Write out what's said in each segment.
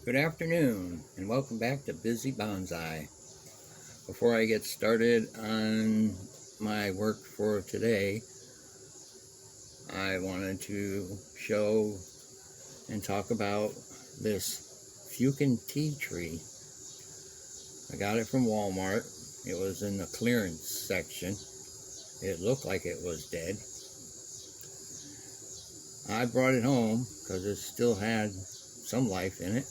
Good afternoon and welcome back to Busy Bonsai. Before I get started on my work for today, I wanted to show and talk about this Fukin Tea Tree. I got it from Walmart. It was in the clearance section. It looked like it was dead. I brought it home because it still had some life in it.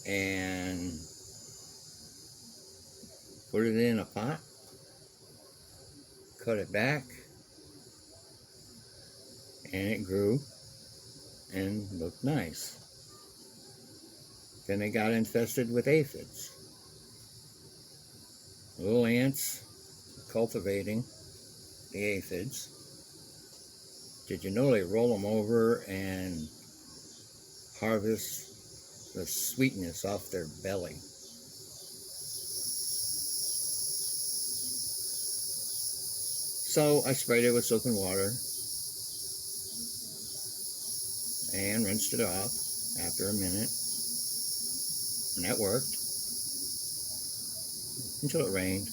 And put it in a pot, cut it back, and it grew and looked nice. Then it got infested with aphids. Little ants cultivating the aphids. Did you know they roll them over and harvest the sweetness off their belly? So I sprayed it with soap and water and rinsed it off after a minute, and that worked until it rained,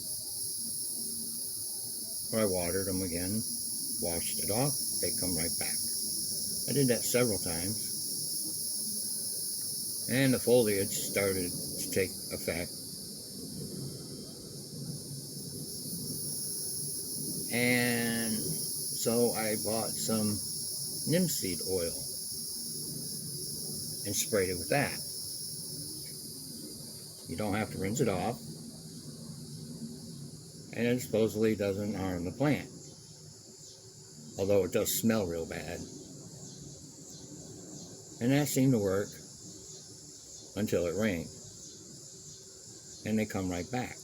or I watered them again, washed it off, they come right back. I did that several times, and the foliage started to take effect. And so I bought some neem seed oil and sprayed it with that. You don't have to rinse it off, and it supposedly doesn't harm the plant, although it does smell real bad. And that seemed to work until it rained, and they come right back.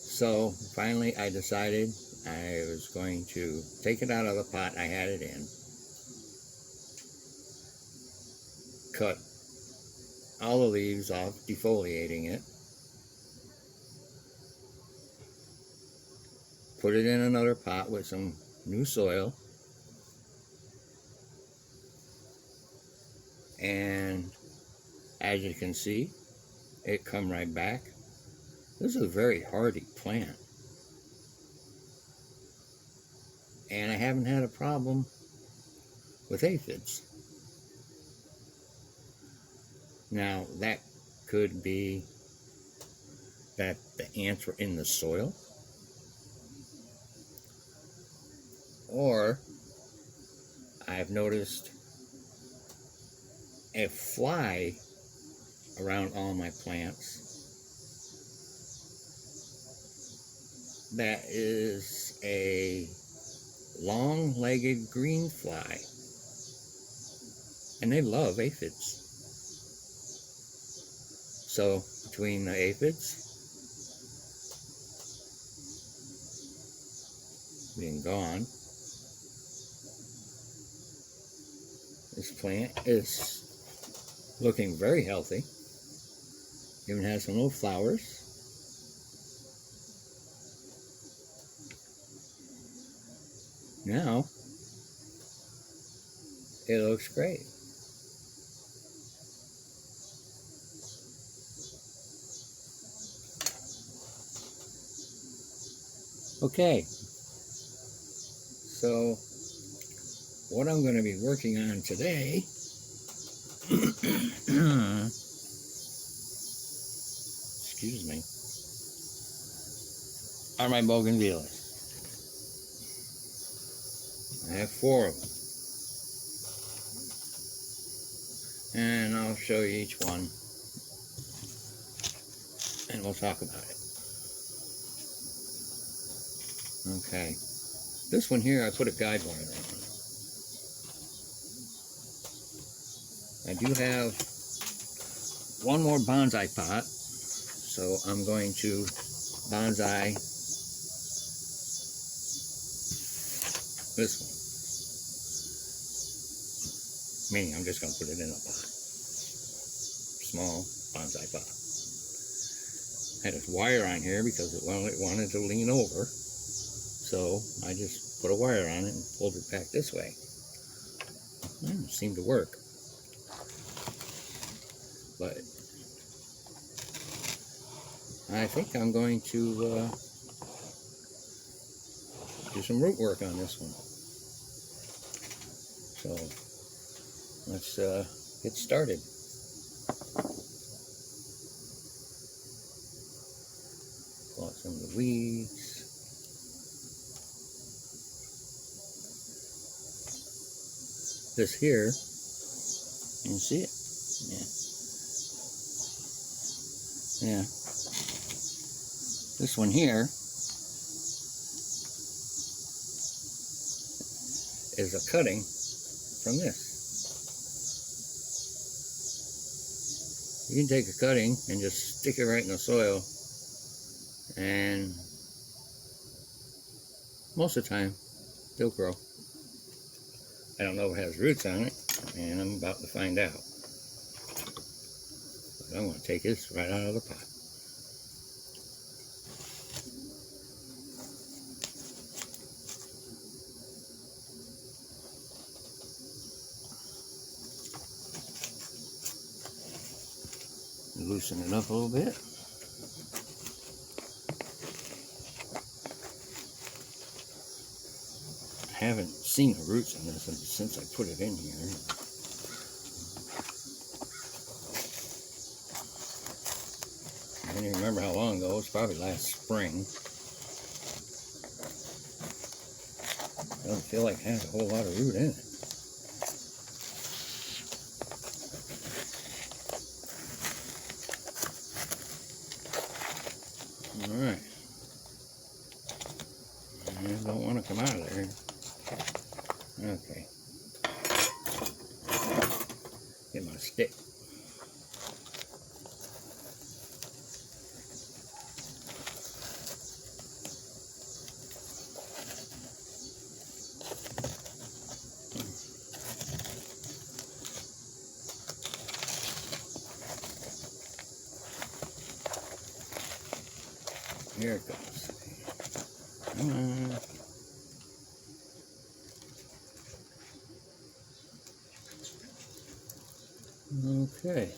So finally I decided I was going to take it out of the pot I had it in, cut all the leaves off, defoliating it, put it in another pot with some new soil, and as you can see, it come right back. This is a very hardy plant, and I haven't had a problem with aphids. Now that could be that the ants were in the soil, or I've noticed a fly around all my plants that is a long-legged green fly, and they love aphids. So between the aphids being gone, this plant is looking very healthy. Even has some little flowers. Now it looks great. Okay, so what I'm going to be working on today excuse me, are my bugenvilas. I have 4 of them, and I'll show you each one, and we'll talk about it. Okay, this one here I put a guide wire on. I do have one more bonsai pot, so I'm going to bonsai this one. Meaning I'm just going to put it in a pot. Small bonsai pot. I had a wire on here because it wanted to lean over. So I just put a wire on it and pulled it back this way. It seemed to work. But I think I'm going to do some root work on this one. So let's get started. Pull out some of the weeds. This here, you can see it. Yeah. This one here is a cutting from this. You can take a cutting and just stick it right in the soil, and most of the time they'll grow. I don't know if it has roots on it, and I'm about to find out. But I'm going to take this right out of the pot. Loosen it up a little bit. I haven't seen the roots on this since I put it in here. I don't even remember how long ago. It was probably last spring. Doesn't feel like it has a whole lot of root in it. Alright. I don't want to come out of there. Okay. Get my stick. Here it goes. Come on. Okay.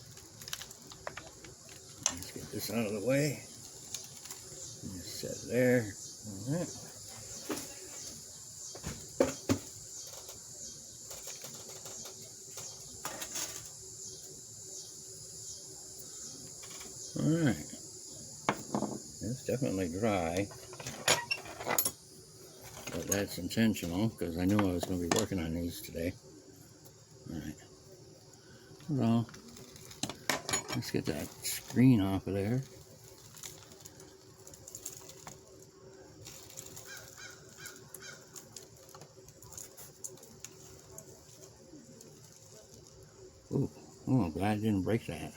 Let's get this out of the way. Just set there. All right. All right. It's definitely dry, but that's intentional because I knew I was going to be working on these today. All right. Well, let's get that screen off of there. Ooh, oh, I'm glad I didn't break that.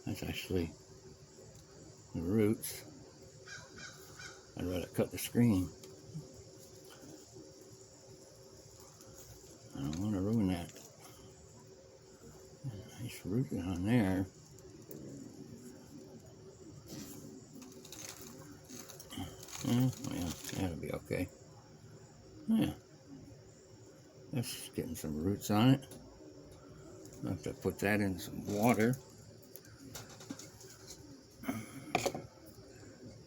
That's actually the roots. I'd rather cut the screen. I don't want to ruin that. Nice root on there. Yeah, that'll be okay. Yeah, that's getting some roots on it. I'll have to put that in some water.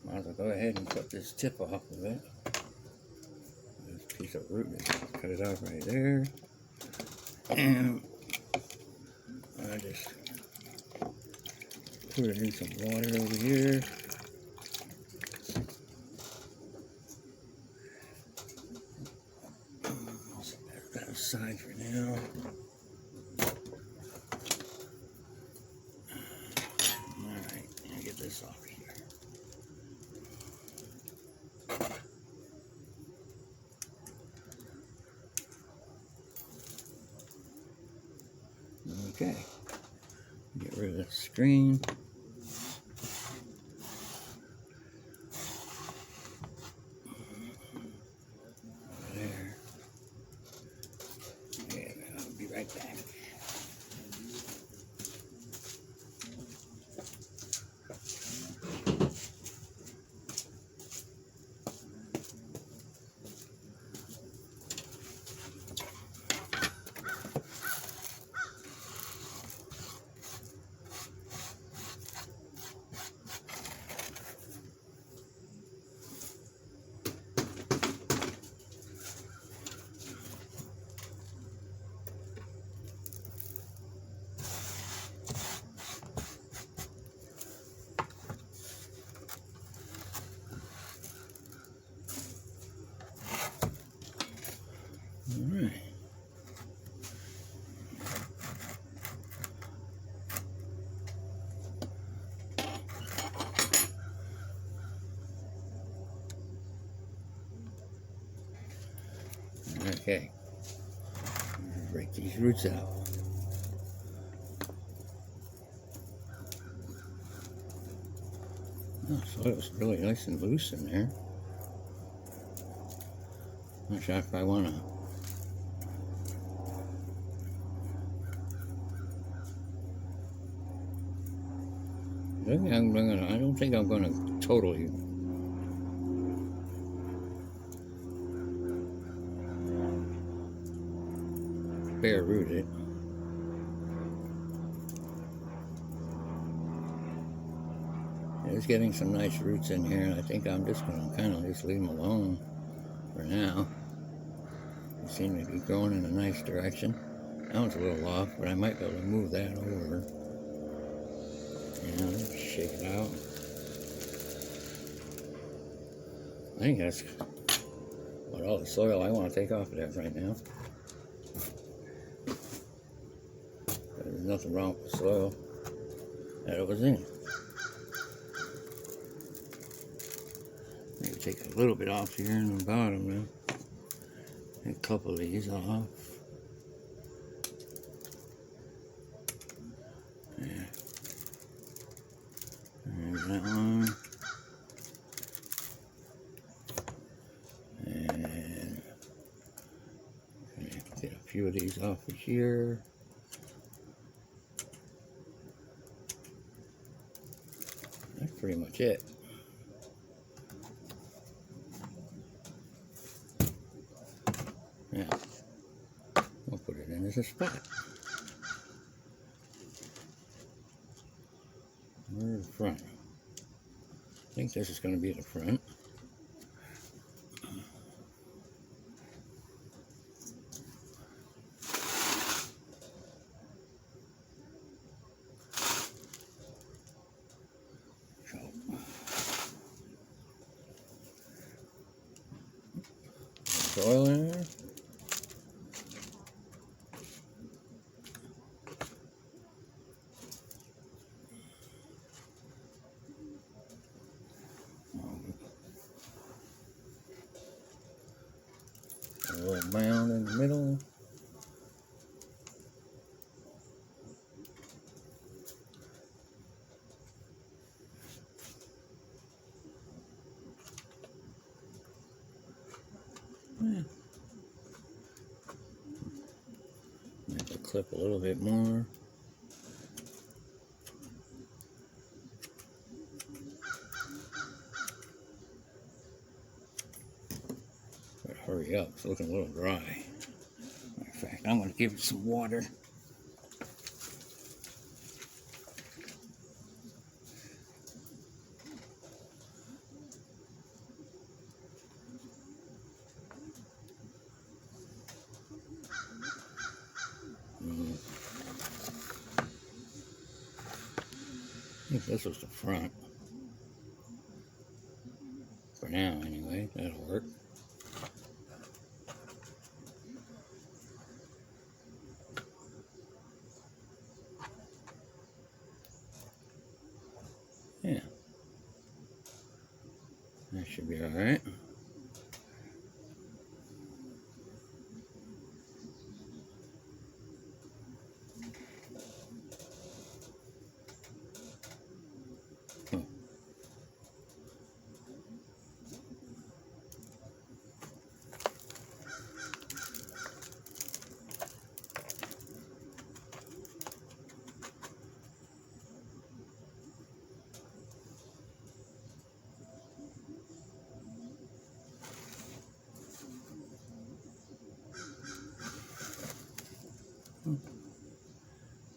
Might as well go ahead and cut this tip off of it. This piece of root, cut it off right there. And I just put it in some water over here. Set that aside for now. Alright, I'll get this off here. Okay, get rid of the screen. There. Yeah, I'll be right back. Alright. Okay. Break these roots out. Oh, soil's really nice and loose in there. Not sure if I want to. I don't think I'm going to totally bare root it. It's getting some nice roots in here, and I think I'm just going to kind of just leave them alone for now. They seem to be growing in a nice direction. That one's a little off, but I might be able to move that over. And shake it out. I think that's about all the soil I want to take off of that right now. There's nothing wrong with the soil that it was in. Maybe take a little bit off here in the bottom now. A couple of these off. Yeah. There's that one. And get a few of these off of here. That's pretty much it. Yeah, we'll put it in as a spot. Where's the front? I think this is going to be the front. Soil in there. A little mound in the middle. Yeah. Maybe clip a little bit more. But hurry up, it's looking a little dry. Matter of fact, I'm going to give it some water. I think this was the front. For now, anyway, that'll work. Yeah. That should be alright.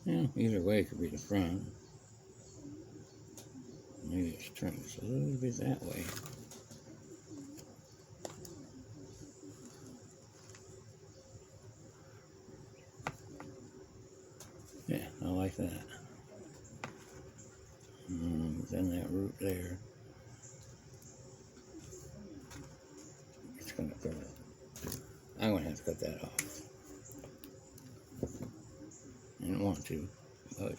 Yeah, either way it could be the front. Maybe it's turned a little bit that way. Yeah, I like that. Then that root there. It's gonna go I'm going to have to cut that off. I didn't want to, but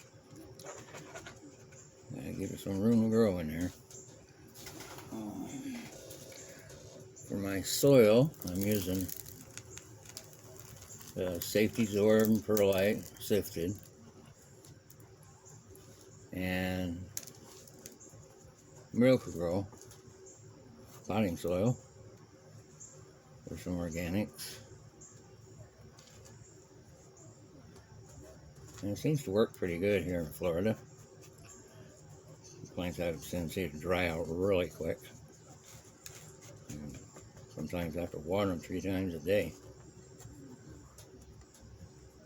I give it some room to grow in there. For my soil, I'm using the Safety Zorb and Perlite sifted, and Miracle-Gro potting soil for some organics. And it seems to work pretty good here in Florida. The plants have a tendency to dry out really quick. And sometimes I have to water them 3 times a day.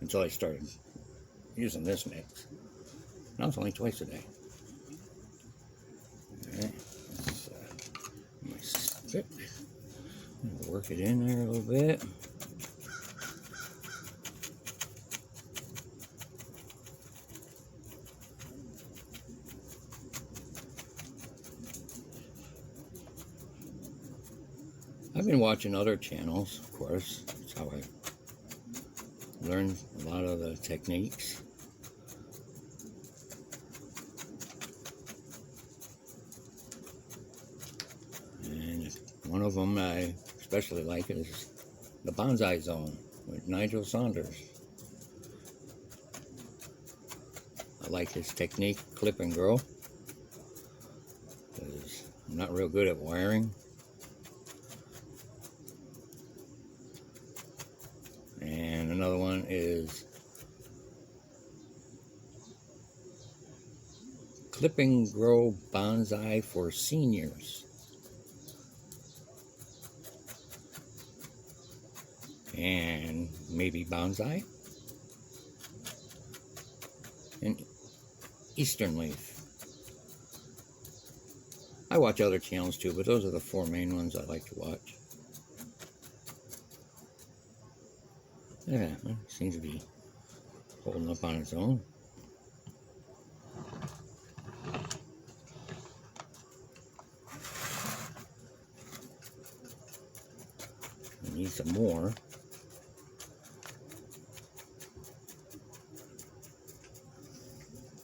Until I started using this mix. Now it's only twice a day. Alright, let's my stick. Work it in there a little bit. I've been watching other channels, of course. That's how I learned a lot of the techniques. And one of them I especially like is the Bonsai Zone with Nigel Saunders. I like his technique, clip and grow, because I'm not real good at wiring. And another one is Clip and Grow Bonsai for Seniors. And maybe bonsai and eastern leaf. I watch other channels too, but those are the 4 main ones I like to watch. Yeah, it seems to be holding up on its own. I need some more.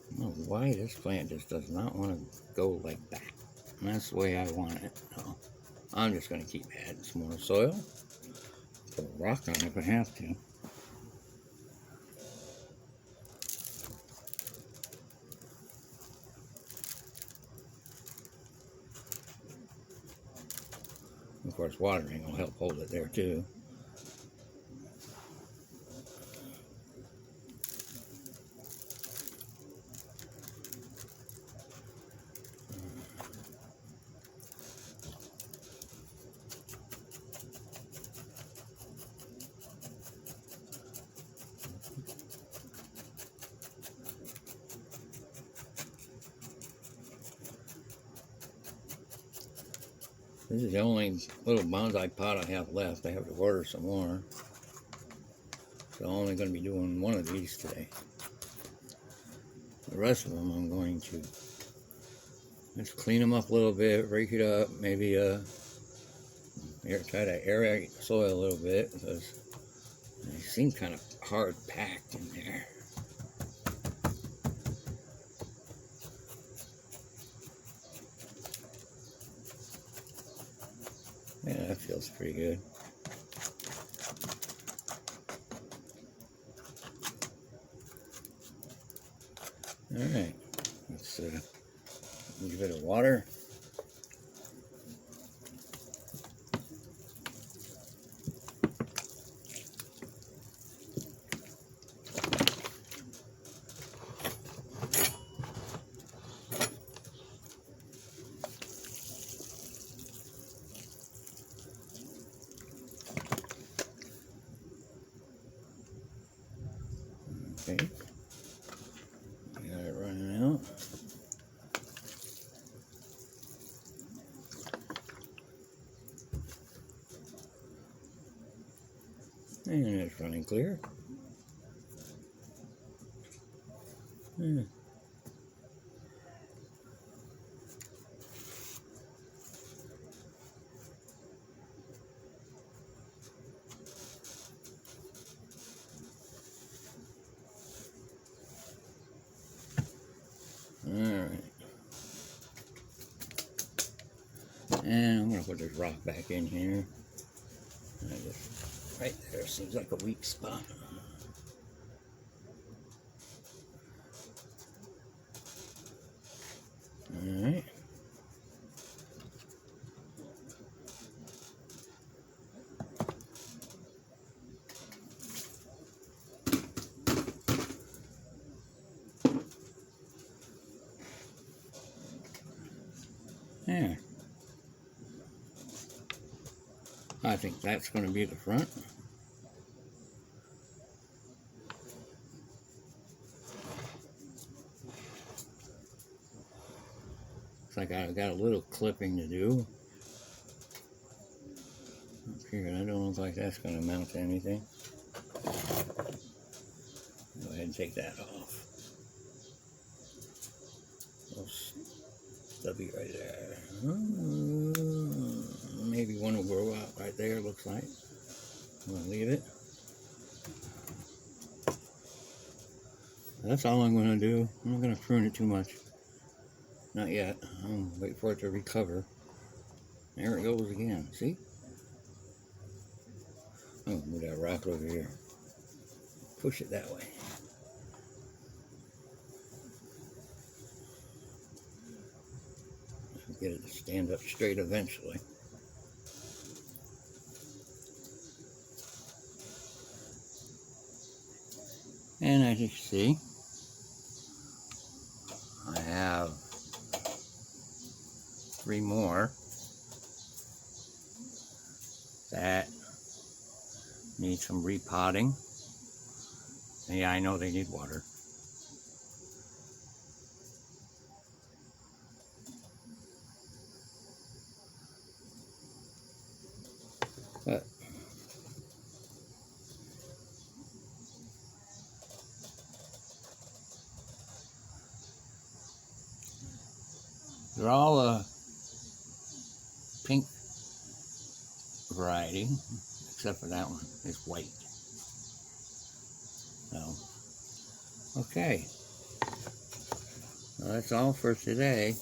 I don't know why this plant just does not want to go like that. And that's the way I want it. So I'm just going to keep adding some more soil. Put a rock on it if I have to. Of course, watering will help hold it there too. This is the only little bonsai pot I have left. I have to order some more. So I'm only going to be doing one of these today. The rest of them I'm going to just clean them up a little bit, rake it up, maybe try to aerate the soil a little bit because they seem kind of hard packed in there. Yeah, that feels pretty good. Alright, let's give it a water. Okay, I got it running out. And it's running clear. And I'm going to put this rock back in here. Right there seems like a weak spot. Alright. There. I think that's going to be the front. Looks like I've got a little clipping to do up here. I don't look like that's going to amount to anything. Go ahead and take that off. Little stubby right there. Maybe one will grow out right there, looks like. I'm going to leave it. That's all I'm going to do. I'm not going to prune it too much. Not yet. I'll wait for it to recover. There it goes again. See? Oh, move that rock over here. Push it that way. Get it to stand up straight eventually. And as you can see, I have 3 more that need some repotting. And yeah, I know they need water. But they're all a pink variety, except for that one. It's white. So, okay. Well, that's all for today.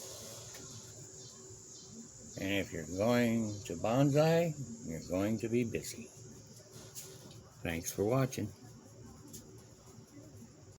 And if you're going to bonsai, you're going to be busy. Thanks for watching.